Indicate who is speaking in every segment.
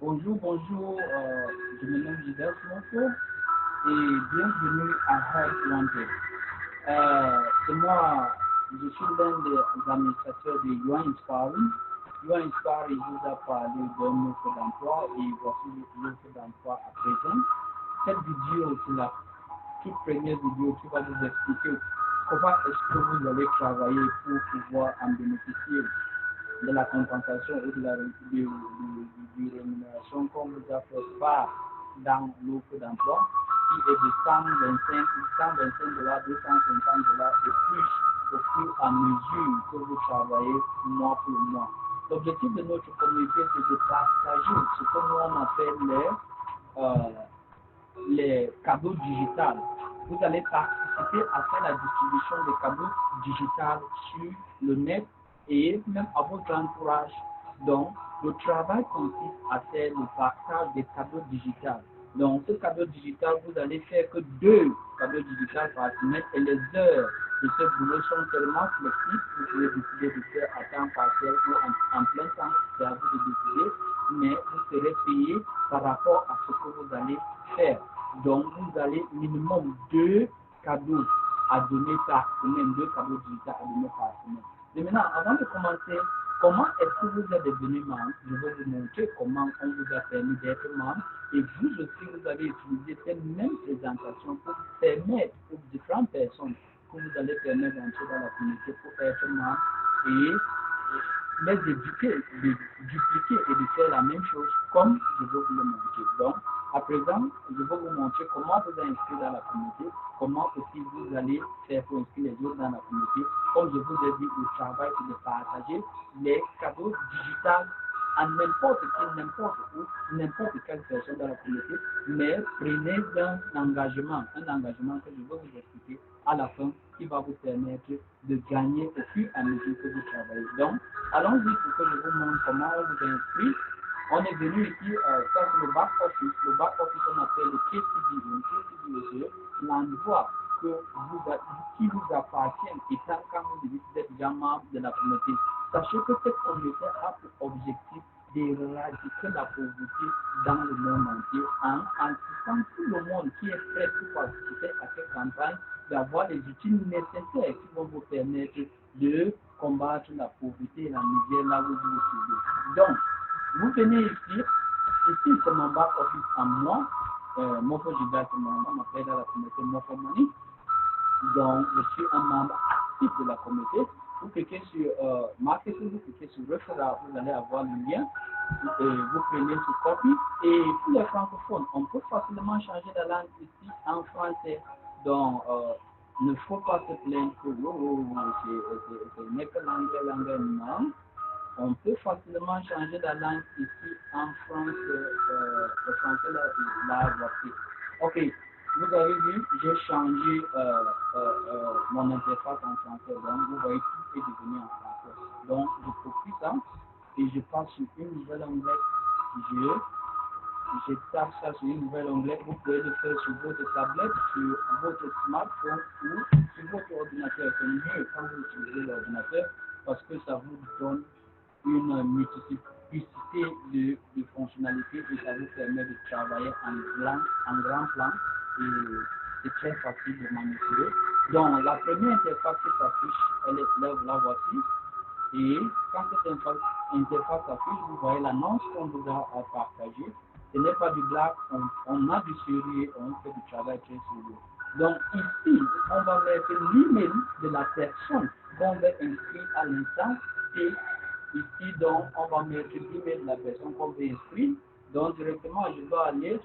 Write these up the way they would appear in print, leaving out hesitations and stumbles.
Speaker 1: Bonjour, bonjour, je me nomme Gilbert Monfort et bienvenue à Health Wanted. C'est moi, je suis l'un des administrateurs de UI Inspiring. UI Inspiring vous a parlé d'un offre d'emploi et voici l'offre d'emploi à présent. Cette vidéo, c'est la toute première vidéo qui va vous expliquer comment est-ce que vous allez travailler pour pouvoir en bénéficier de la compensation ou de la rémunération qu'on vous a fait part dans l'offre d'emploi, qui est de 125, 125 dollars, 250 dollars et plus au fur et à mesure que vous travaillez mois pour mois. L'objectif de notre communauté, c'est de partager ce que nous on appelle les cadeaux digitales. Vous allez participer à faire la distribution des cadeaux digitales sur le net et même à votre entourage. Donc, le travail consiste à faire le partage des cadeaux digitales. Donc, ce cadeau digital, vous allez faire que 2 cadeaux digitales par semaine et les heures de ce boulot sont tellement flexibles. Vous pouvez décider de faire à temps partiel ou en plein temps, c'est à vous de décider, mais vous serez payé par rapport à ce que vous allez faire. Donc, vous allez minimum 2 cadeaux à donner par semaine, 2 cadeaux digitales à donner par semaine. Et maintenant, avant de commencer, comment est-ce que vous êtes devenu membre? Je vais vous montrer comment on vous a permis d'être membre. Et vous aussi, vous allez utiliser cette même présentation pour permettre aux différentes personnes que vous allez permettre d'entrer dans la communauté pour être membre et les éduquer, de dupliquer et de faire la même chose comme je vais vous le montrer. Donc, à présent, je vais vous montrer comment vous inscrire dans la communauté, comment aussi vous allez faire pour inscrire les autres dans la communauté. Comme je vous ai dit, le travail, c'est de partager les cadeaux digitales à n'importe qui, n'importe où, n'importe quelle personne dans la communauté, mais prenez un engagement que je vais vous expliquer à la fin, qui va vous permettre de gagner au fur et à mesure que vous travaillez. Donc, allons-y pour que je vous montre comment on vous inscrit. On est venu ici, ça c'est le back-office. Le back-office, on appelle le KCB. Le KCB, c'est l'endroit qui vous appartient étant quand vous êtes déjà membre de la communauté. Sachez que cette communauté a pour objectif d'éradiquer la pauvreté dans le monde entier en incitant tout le monde qui est prêt pour participer à cette campagne d'avoir les outils nécessaires qui vont vous permettre de combattre la pauvreté et la misère là où vous vous trouvez. Donc, vous venez ici c'est mon back-office à moi. Mofo Gilbert, on m'appelle dans la communauté Mofo Money. Donc, je suis un membre actif de la communauté. Vous cliquez sur Marketing, vous cliquez sur Referral, vous allez avoir le lien. Vous prenez sur Copy. Et pour les francophones, on peut facilement changer la langue ici en français. Donc, il ne faut pas se plaindre que c'est une langue, non. On peut facilement changer la langue ici en France, le français là, voici. Ok, vous avez vu, j'ai changé mon interface en français, donc vous voyez tout est devenu en français. Donc je copie ça et je passe sur une nouvelle onglet, je tape ça sur une nouvelle onglet. Vous pouvez le faire sur votre tablette, sur votre smartphone ou sur votre ordinateur. C'est mieux quand vous utilisez l'ordinateur parce que ça vous donne une multiplicité de fonctionnalités et ça vous permet de travailler en grand plan et c'est très facile de manipuler. Donc la première interface qui s'affiche, elle est là, la voici. Et quand cette interface s'affiche, vous voyez l'annonce qu'on vous a partagée. Ce n'est pas du black, on a du sérieux, on fait du travail très sérieux. Donc ici, on va mettre l'email de la personne qu'on veut inscrire à l'instant et ici, donc, on va mettre l'email de la personne qu'on veut inscrire. Donc, directement, je vais aller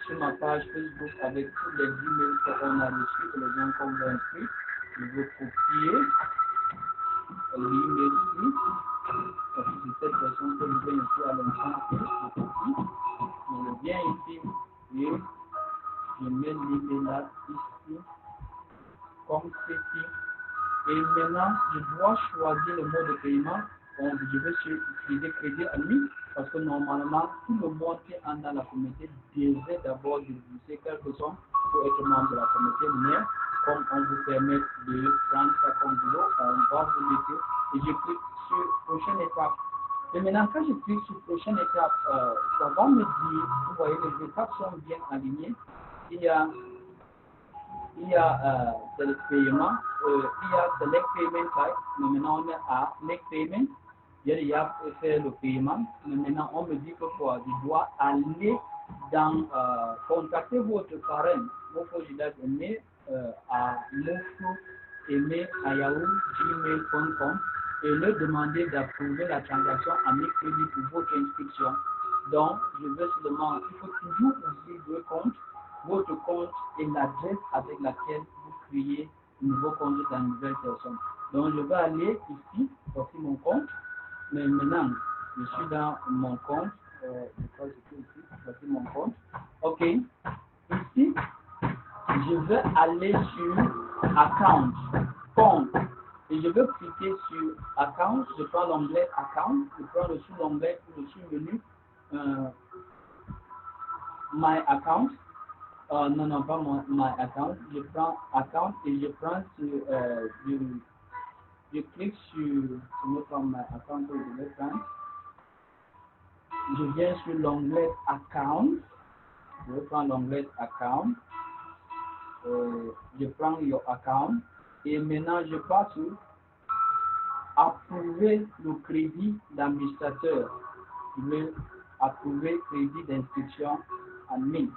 Speaker 1: sur ma page Facebook avec tous les emails qu'on a reçus et les gens qu'on veut inscrire. Je vais copier l'email ici. Parce que c'est cette personne que je vais inscrire à l'instant et je copie. Je viens ici et je mets l'email là ici, comme ceci. Et maintenant, je dois choisir le mode de paiement. Donc, je vais utiliser crédit en ligne parce que normalement, tout le monde qui est dans la communauté devrait d'abord débourser quelque chose pour être membre de la communauté. Mais comme on vous permet de prendre ça comme boulot, on va vous laisser. Et je clique sur prochaine étape. Et maintenant, quand je clique sur prochaine étape, ça va me dire, vous voyez, les étapes sont bien alignées. Il y a select paiement, il y a select payment type, mais maintenant on est à make payment. Il y a fait le paiement, mais maintenant on me dit que quoi, je dois aller dans contacter votre parrain, mofo.gmail.com à mofo@yahoo.gmail.com et leur demander d'approuver la transaction à mes crédits pour votre inscription. Donc, je veux seulement, il faut toujours ouvrir deux comptes, votre compte et l'adresse avec laquelle vous créez un nouveau compte dans une nouvelle personne. Donc, je vais aller ici, voici mon compte. Mais maintenant, je suis dans mon compte. Voici mon compte. OK. Ici, je vais aller sur Account, compte. Et je vais cliquer sur Account. Je prends l'onglet Account. Je prends le sous-onglet ou le sous-menu My Account. Non, pas My Account. Je prends Account et je prends sur, je clique sur My Account que je vais prendre. Je viens sur l'onglet Account. Je vais prendre l'onglet Account. Je prends Your Account. Et maintenant, je passe sur Approuver le crédit d'administrateur. Je vais approuver crédit d'inscription admin.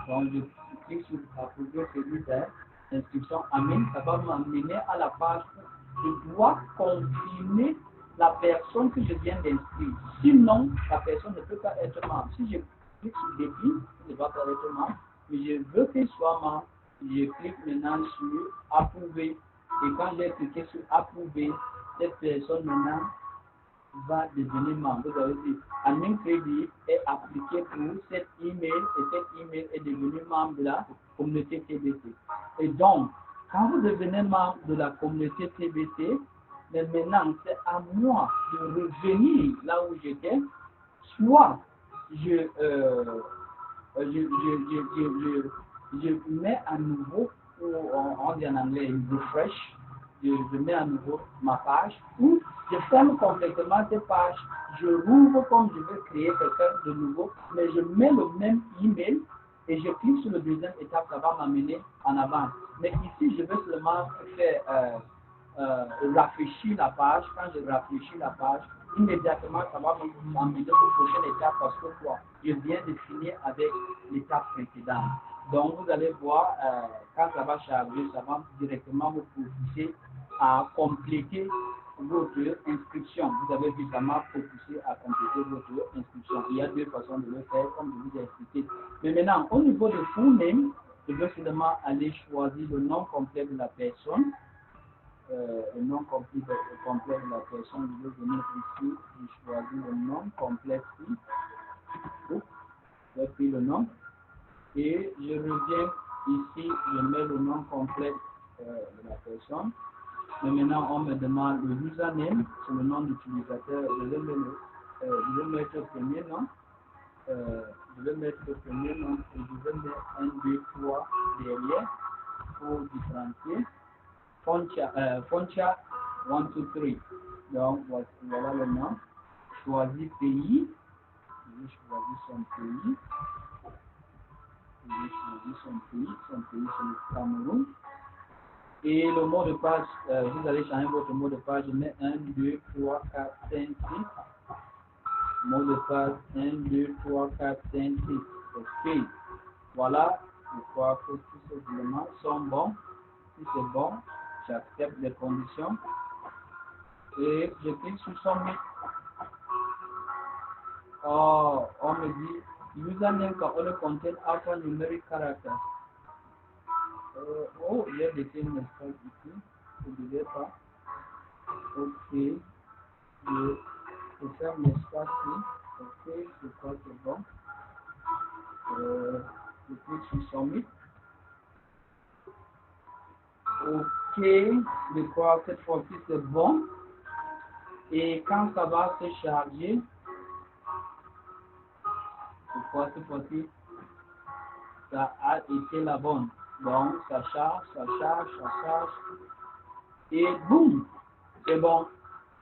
Speaker 1: Donc, je clique sur Approuver crédit d'inscription admin. Ça va m'amener à la page où je dois confirmer la personne que je viens d'inscrire. Sinon, la personne ne peut pas être membre. Si je clique sur débit, il ne va pas être membre. Mais je veux qu'il soit membre. Je clique maintenant sur Approuver. Et quand j'ai cliqué sur Approuver, cette personne maintenant va devenir membre. Vous avez dit, Admin Crédit est appliqué pour cet email et cet email est devenu membre de la communauté TBC. Et donc, quand vous devenez membre de la communauté TBC, mais maintenant c'est à moi de revenir là où j'étais, soit je mets à nouveau, on dit en anglais refresh, je mets à nouveau ma page, ou je ferme complètement cette page, je rouvre comme je veux créer quelqu'un de nouveau, mais je mets le même email et je clique sur la deuxième étape, ça va m'amener en avant. Mais ici, je veux seulement faire rafraîchir la page. Quand je rafraîchis la page, immédiatement, ça va m'emmener aux prochaines étapes parce que quoi, je viens de finir avec l'étape précédente. Donc, vous allez voir, quand ça va charger, ça va directement vous pousser à compléter votre inscription. Vous avez vu, ça m'a poussé à compléter votre inscription. Il y a deux façons de le faire, comme je vous ai expliqué. Mais maintenant, au niveau de full name, je vais seulement aller choisir le nom complet de la personne. Le nom complet de la personne, je vais venir ici, je choisis le nom complet ici. J'ai pris le nom. Et je reviens ici, je mets le nom complet de la personne. Mais maintenant, on me demande le username, c'est le nom d'utilisateur. Je vais mettre le premier nom. Je vais mettre le premier nom et je vais mettre 1, 2, 3 derrière pour différencier. Foncha 1, 2, 3. Donc, voilà le nom. Choisis pays. Je choisis son pays. Son pays c'est le Cameroun. Et le mot de passe, vous allez changer votre mot de passe, je mets 1, 2, 3, 4, 5, 6. Mot de passe 1, 2, 3, 4, 5, 6. OK. Voilà, je crois que tous ces éléments sont bons. Si c'est bon, j'accepte les conditions. Et je clique sur Submit. Oh, on me dit, username can only contain alphanumeric characters. Oh, il y a des signes d'espace ici. N'oubliez pas. OK. Je ferme l'espace ici. OK, je crois que c'est bon. Je clique sur Submit. OK, je crois que cette fois-ci c'est bon. Et quand ça va se charger, je crois que cette fois-ci, ça a été la bonne. Donc, ça charge. Et boum, c'est bon.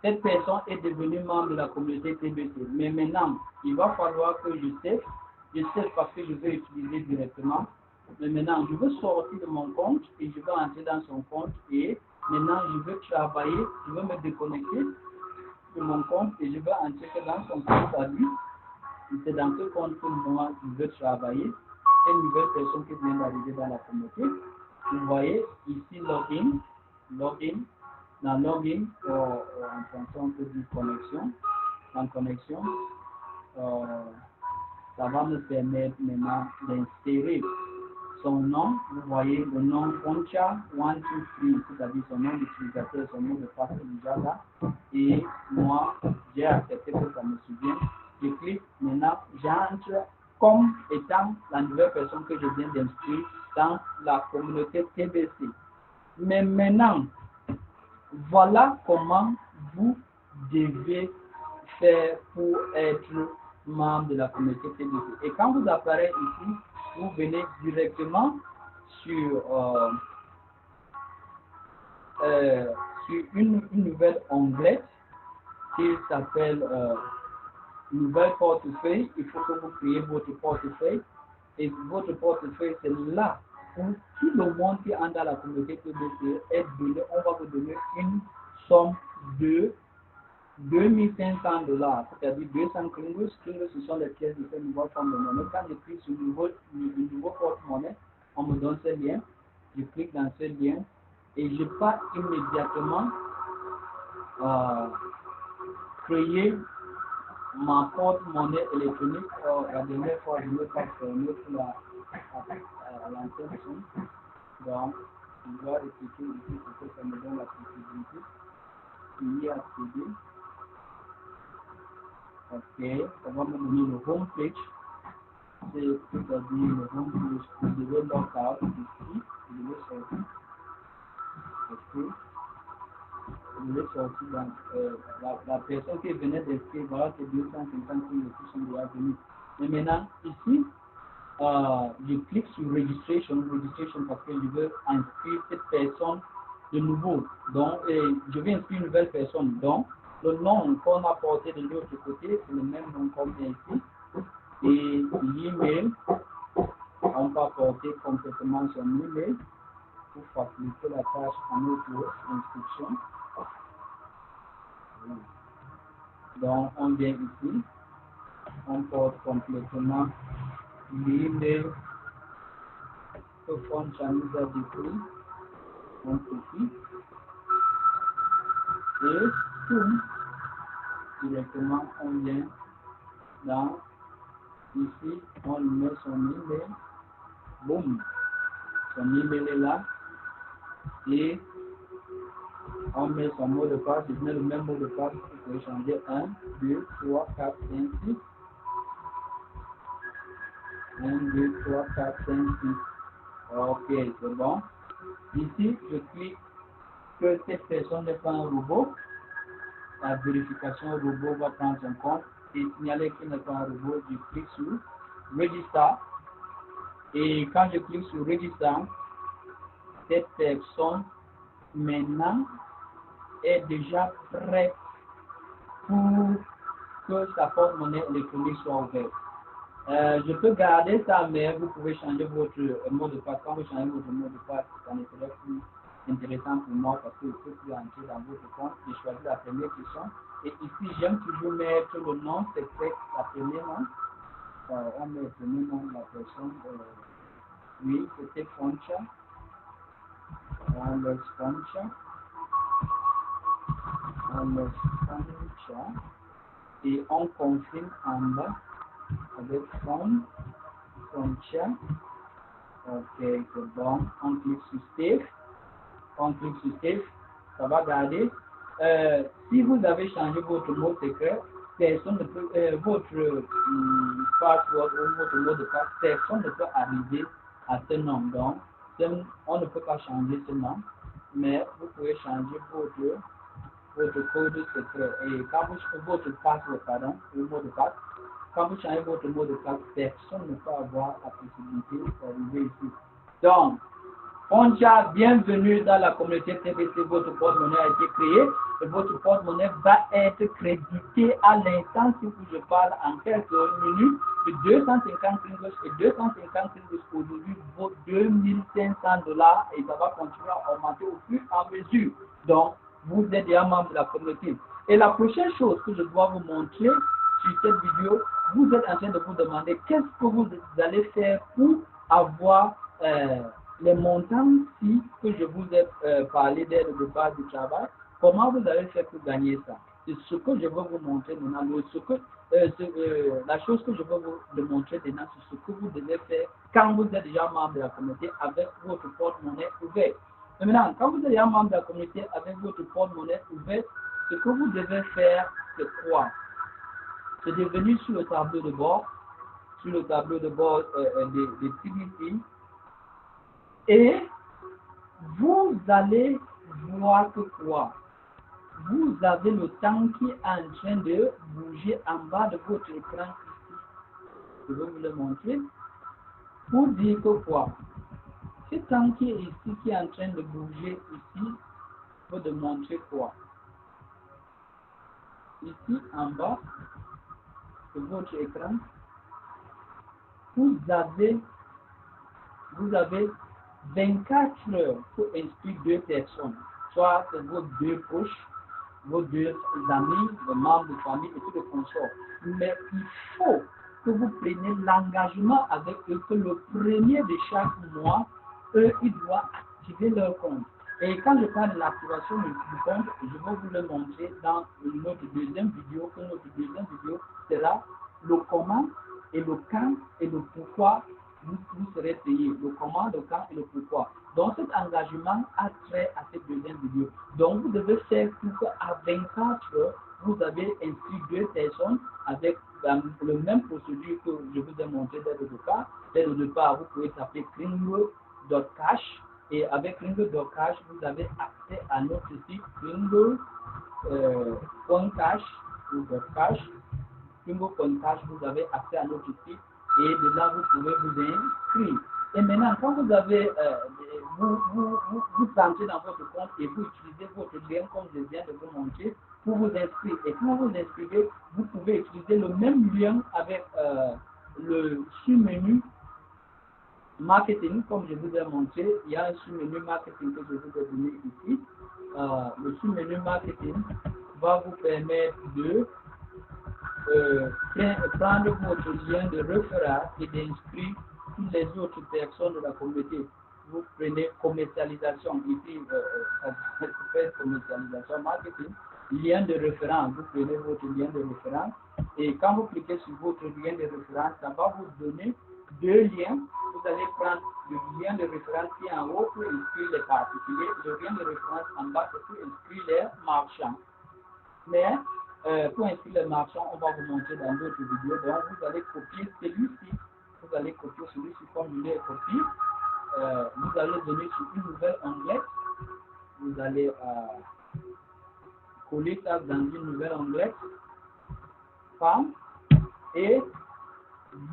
Speaker 1: cette personne est devenue membre de la communauté TBC. Mais maintenant, il va falloir que je sais parce que je vais utiliser directement. Mais maintenant, je veux sortir de mon compte et je veux entrer dans son compte et maintenant, je veux travailler, je veux me déconnecter de mon compte et je veux entrer dans son compte à lui. C'est dans ce compte que moi, je veux travailler. C'est une nouvelle personne qui vient d'arriver dans la communauté. Vous voyez ici, login. Dans login, en français, on peut dire connexion. En connexion, ça va me permettre maintenant d'insérer son nom. Vous voyez le nom Poncha123, c'est-à-dire son nom d'utilisateur, son nom de passe déjà là. Et moi, j'ai accepté que ça me souvienne. Je clique, maintenant j'entre comme étant la nouvelle personne que je viens d'inscrire dans la communauté TBC. Mais maintenant, voilà comment vous devez faire pour être membre de la communauté TBC. Et quand vous apparaissez ici, vous venez directement sur une nouvelle onglet qui s'appelle nouvelle portefeuille. Il faut que vous créez votre portefeuille. Et votre portefeuille, c'est là où tout le monde qui entre dans la communauté TBC est donné. On va vous donner une somme de $2500, c'est-à-dire 200 klingus. Klingus, ce sont les pièces de cette nouvelle forme de monnaie. Quand je clique sur le nouveau porte-monnaie, on me donne ce lien. Je clique dans ce lien et je pars immédiatement créer ma porte-monnaie électronique. La dernière fois, je ne l'ai pas fermé pour l'ancienne. Donc, je dois répliquer ici pour que ça me donne la possibilité d'y accéder. Ok, ça va me donner le home page. C'est-à-dire le home page. Je devais log out ici. Je devais sortir. Ok. Je devais sortir dans la personne qui venait d'inscrire. Voilà, c'est 250 qui sont déjà venus. Mais maintenant, ici, je clique sur registration parce que je veux inscrire cette personne de nouveau. Donc, je vais inscrire une nouvelle personne. Donc, le nom qu'on a porté de l'autre côté, c'est le même nom qu'on met ici. Et l'email, on va porter complètement son email pour faciliter la tâche à notre inscription. Donc, on vient ici, on porte complètement l'email que Poncha nous a décrit. On copie et tout directement on vient dans ici, on met son email, boum, son email est là et on met son mot de passe, je mets le même mot de passe, vous pouvez changer 1, 2, 3, 4, 5, 6, 1, 2, 3, 4, 5, 6, ok, c'est bon. Ici, je clique que cette personne n'est pas un robot. La vérification robot va prendre son compte et signaler qu'il n'est pas un robot. Je clique sur Register. Et quand je clique sur Register, cette personne maintenant est déjà prête pour que sa porte-monnaie électronique soit ouverte. Je peux garder ça, mais vous pouvez changer votre mot de passe. Quand vous changez votre mot de passe, ça ne serait plus intéressant pour moi parce que je peux plus entrer dans votre compte. J'ai choisi la première question. Et ici, j'aime toujours mettre le nom secret, la première nom. On met le premier nom de la personne. Oui, c'était Poncha. On laisse Poncha. Et on confirme en bas avec Poncha. Ok, c'est bon. On clique sur Save. Ça va garder. Si vous avez changé votre mot secret, personne ne peut, votre password ou votre mot de passe, personne ne peut arriver à ce nom. Donc, on ne peut pas changer ce nom, mais vous pouvez changer votre code secret. Et quand votre password, le mot de passe, quand vous changez votre mot de passe, personne ne peut avoir la possibilité d'arriver ici. Donc, Poncha, bienvenue dans la communauté TBC. Votre porte-monnaie a été créé et votre porte-monnaie va être crédité à l'instant où je parle en quelques minutes de 250 ringgos et 250 ringgos aujourd'hui vaut $2500 et ça va continuer à augmenter au fur et à mesure. Donc, vous êtes déjà membre de la communauté. Et la prochaine chose que je dois vous montrer sur cette vidéo, vous êtes en train de vous demander qu'est-ce que vous allez faire pour avoir les montants-ci que je vous ai parlé dès le départ du travail. Comment vous allez faire pour gagner ça? C'est ce que je vais vous montrer maintenant. La chose que je vais vous montrer maintenant, c'est ce que vous devez faire quand vous êtes déjà membre de la communauté avec votre porte-monnaie ouvert. Maintenant, quand vous êtes déjà membre de la communauté avec votre porte-monnaie ouvert, ce que vous devez faire, c'est quoi? C'est de venir sur le tableau de bord, des TBC, et vous allez voir que quoi? Vous avez le temps qui est en train de bouger en bas de votre écran ici. Je vais vous le montrer. Pour dire que quoi? Ce temps qui est ici, qui est en train de bouger ici, pour de montrer quoi? Ici en bas de votre écran, vous avez 24 heures pour inscrire deux personnes, soit vos deux proches, vos deux amis, les membres de famille et tout le consort. Mais il faut que vous preniez l'engagement avec eux que le premier de chaque mois, eux, ils doivent activer leur compte. Et quand je parle de l'activation du compte, je vais vous le montrer dans notre deuxième vidéo, que notre deuxième vidéo sera le comment et le quand et le pourquoi vous serez payé. Le comment, le quand et le pourquoi. Donc cet engagement a trait à cette deuxième vidéo. Donc vous devez faire pour qu'à 24 heures, vous avez inscrit deux personnes avec le même procédure que je vous ai montré dès le départ. Dès le départ, vous pouvez taper Kringle.cash et avec Kringle.cash, vous avez accès à notre site Kringle.cash ou .cash. Kringle.cash, vous avez accès à notre site et de là, vous pouvez vous inscrire. Et maintenant, quand vous avez, vous entrez dans votre compte et vous utilisez votre lien comme je viens de vous montrer pour vous inscrire. Et quand vous vous inscrivez, vous pouvez utiliser le même lien avec le sous-menu marketing, comme je vous ai montré. Il y a un sous-menu marketing que je vous ai donné ici. Le sous-menu marketing va vous permettre de prendre votre lien de référence et d'inscrire toutes les autres personnes de la communauté. Vous prenez commercialisation, ici, ça fait commercialisation marketing, lien de référence, vous prenez votre lien de référence et quand vous cliquez sur votre lien de référence, ça va vous donner deux liens. Vous allez prendre le lien de référence qui est en haut pour inscrire les particuliers, le lien de référence en bas c'est pour inscrire les marchands. Mais pour inscrire les marchands, on va vous montrer dans d'autres vidéos. Donc vous allez copier celui-ci. Vous allez copier celui-ci comme je l'ai copié. Vous allez venir sur une nouvelle onglet. Vous allez coller ça dans une nouvelle onglet. Femme. Et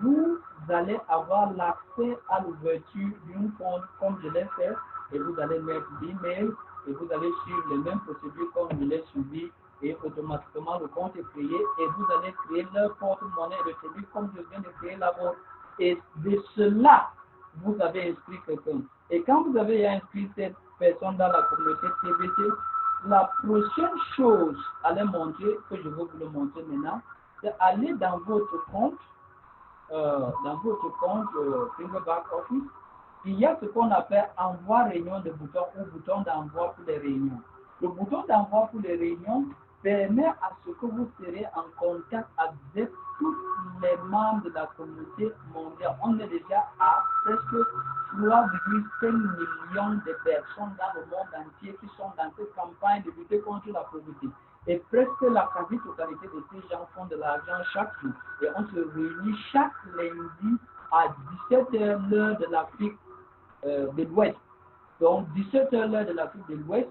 Speaker 1: vous allez avoir l'accès à l'ouverture d'une compte comme je l'ai fait. Et vous allez mettre l'email. Et vous allez suivre les mêmes procédures comme je l'ai suivi. Et automatiquement le compte est créé et vous allez créer leur porte-monnaie de celui comme je viens de créer la vôtre. Et de cela, vous avez inscrit quelqu'un. Et quand vous avez inscrit cette personne dans la communauté TBC, la prochaine chose à les montrer, que je vais vous le montrer maintenant, c'est aller dans votre compte, Finger Back Office. Il y a ce qu'on appelle envoi réunion de bouton ou bouton d'envoi pour les réunions. Le bouton d'envoi pour les réunions permet à ce que vous serez en contact avec tous les membres de la communauté mondiale. On est déjà à presque 3,5 millions de personnes dans le monde entier qui sont dans cette campagne de lutter contre la pauvreté. Et presque la quasi-totalité de ces gens font de l'argent chaque jour. Et on se réunit chaque lundi à 17h l'heure de l'Afrique de l'Ouest. Donc 17h l'heure de l'Afrique de l'Ouest,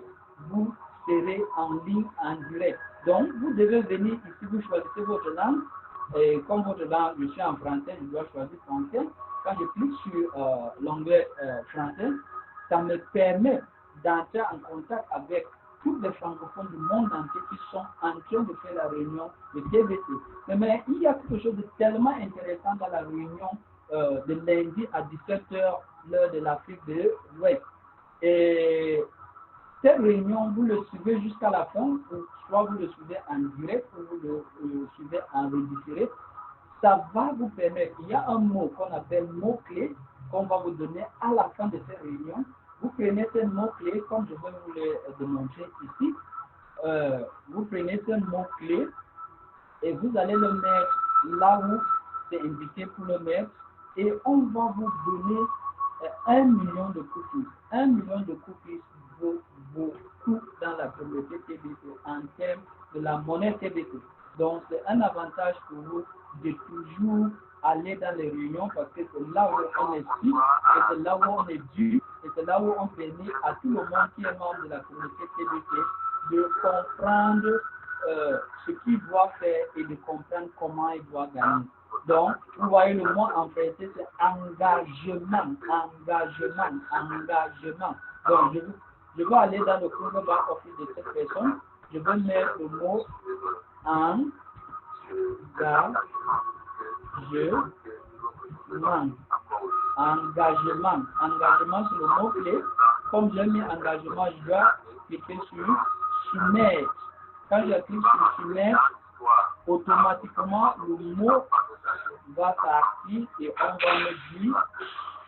Speaker 1: vous serez en ligne en direct. Donc vous devez venir ici, vous choisissez votre langue. Et comme votre langue, je suis en français, je dois choisir français. Quand je clique sur l'onglet français, ça me permet d'entrer en contact avec tous les francophones du monde entier qui sont en train de faire la réunion de TBT. Mais il y a quelque chose de tellement intéressant dans la réunion de lundi à 17h, l'heure de l'Afrique de l'Ouest. Et cette réunion, vous le suivez jusqu'à la fin, ou soit vous le suivez en direct, ou vous le suivez en redifféré. Ça va vous permettre, il y a un mot qu'on appelle mot-clé, qu'on va vous donner à la fin de cette réunion. Vous prenez ce mot-clé, comme je vais vous le démontrer ici. Vous prenez ce mot-clé et vous allez le mettre là où c'est indiqué pour le mettre. Et on va vous donner 1 million de cookies. 1 million de cookies vaut beaucoup dans la communauté TBT en termes de la monnaie TBT. Donc, c'est un avantage pour vous de toujours aller dans les réunions parce que c'est là où on est sûr, et c'est là où on est dû, et c'est là où on permet à tout le monde qui est membre de la communauté TBT de comprendre ce qu'il doit faire et de comprendre comment il doit gagner. Donc, vous voyez le mot en français, c'est engagement, engagement, engagement. Donc, je vais aller dans le cours back office de cette personne. Je vais mettre le mot engagement. Engagement, c'est le mot-clé. Comme j'ai mis engagement, je dois cliquer sur soumettre. Quand je clique sur soumettre, automatiquement, le mot va s'activer et on va me dire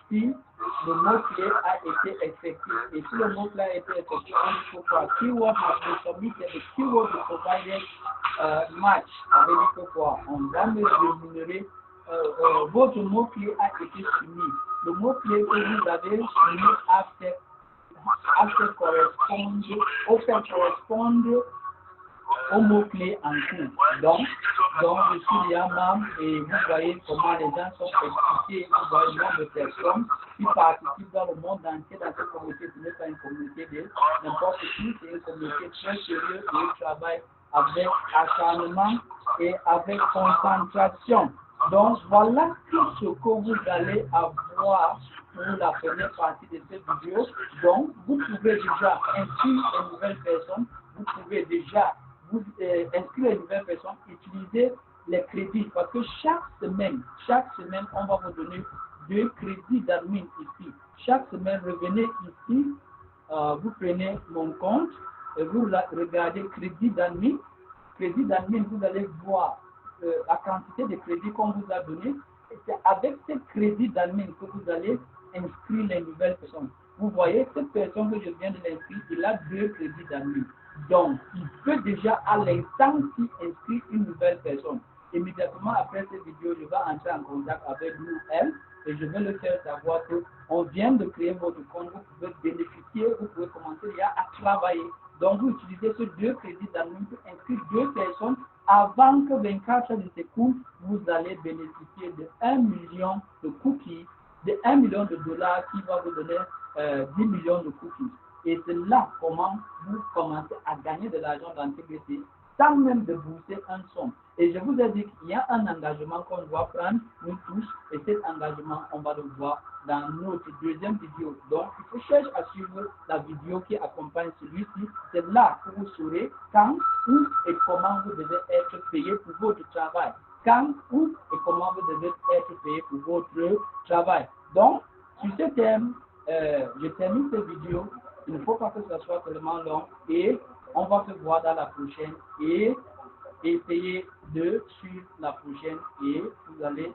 Speaker 1: si le mot-clé a été effectif. Et si le mot-clé a été effectif, on peut voir keyword has been submitted, the keyword is provided match. Ça veut dire que quoi? On va me rémunérer. Votre mot-clé a été soumis. Le mot-clé que vous avez soumis correspondre au mot-clé en cours. Donc, je suis là membre et vous voyez comment les gens sont expliqués. Vous voyez le nombre de personnes qui participent dans le monde entier dans cette communauté. Ce n'est pas une communauté de n'importe qui, c'est une communauté très sérieuse qui travaille avec acharnement et avec concentration. Donc, voilà tout ce que vous allez avoir pour la première partie de cette vidéo. Donc, vous pouvez déjà inscrire une nouvelle personne. Vous pouvez déjà inscrire une nouvelle personne, utiliser les crédits. Parce que chaque semaine, on va vous donner 2 crédits d'admin ici. Chaque semaine, revenez ici, vous prenez mon compte, et vous regardez crédit d'admin. Crédit d'admin, vous allez voir la quantité de crédits qu'on vous a donné. Et c'est avec ces crédits d'admin que vous allez inscrire les nouvelles personnes. Vous voyez, cette personne que je viens de l'inscrire, il a 2 crédits d'admin. Donc, il peut déjà à l'instant inscrire une nouvelle personne. Immédiatement après cette vidéo, je vais entrer en contact avec lui, elle, et je vais le faire savoir qu'on vient de créer votre compte, vous pouvez bénéficier, vous pouvez commencer déjà à travailler. Donc, vous utilisez ces 2 crédits d'admin pour inscrire 2 personnes avant que 24 heures ne s'écoulent, vous allez bénéficier de 1 million de cookies, de 1 million de dollars qui va vous donner 10 millions de cookies. Et c'est là comment vous commencez à gagner de l'argent dans TBT sans même débourser un somme. Et je vous ai dit qu'il y a un engagement qu'on doit prendre, nous tous, et cet engagement, on va le voir dans notre deuxième vidéo. Donc, il faut chercher à suivre la vidéo qui accompagne celui-ci. C'est là que vous saurez quand, où et comment vous devez être payé pour votre travail. Quand, où et comment vous devez être payé pour votre travail. Donc, sur ce thème, je termine cette vidéo. Il ne faut pas que ce soit tellement long et on va se voir dans la prochaine et essayer de suivre la prochaine et vous allez